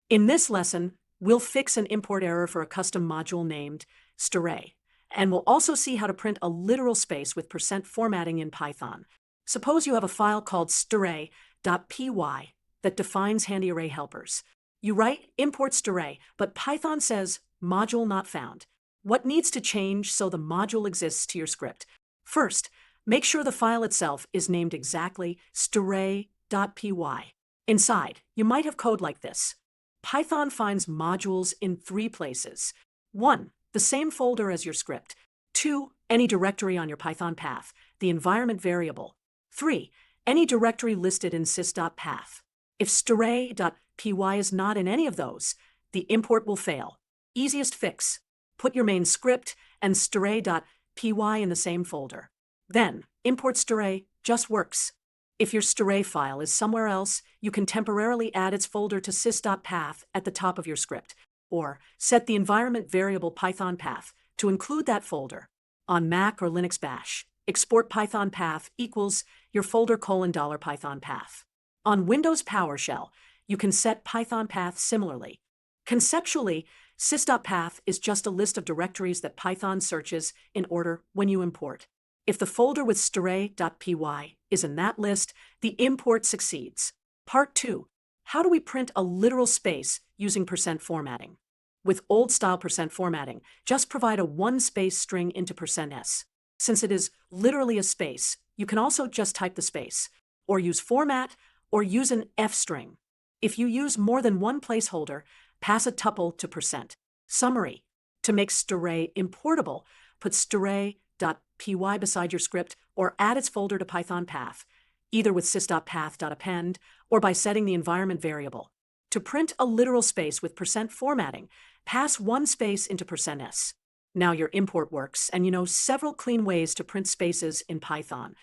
In this lesson, we'll fix an import error for a custom module named stray, and we'll also see how to print a literal space with percent formatting in Python. Suppose you have a file called stray.py that defines handy array helpers. You write import stray, but Python says module not found. What needs to change so the module exists to your script? First, make sure the file itself is named exactly stray.py. Inside, you might have code like this. Python finds modules in 3 places. 1. The same folder as your script. 2. Any directory on your Python path, the environment variable. 3. Any directory listed in sys.path. If stray.py is not in any of those, the import will fail. Easiest fix: put your main script and stray.py in the same folder. Then, import stray just works. If your stray file is somewhere else, you can temporarily add its folder to sys.path at the top of your script, or set the environment variable Python path to include that folder. On Mac or Linux Bash, export Python path equals your folder $Python path. On Windows PowerShell, you can set Python path similarly. Conceptually, sys.path is just a list of directories that Python searches in order when you import. If the folder with stray.py is in that list, the import succeeds. Part 2. How do we print a literal space using percent formatting? With old-style percent formatting, just provide a one-space string into %s. Since it is literally a space, you can also just type the space, or use format, or use an f string. If you use more than one placeholder, pass a tuple to %. Summary: to make stray importable, put stray.py beside your script or add its folder to Python path, either with sys.path.append or by setting the environment variable. To print a literal space with percent formatting, pass one space into %s. Now your import works, and you know several clean ways to print spaces in Python.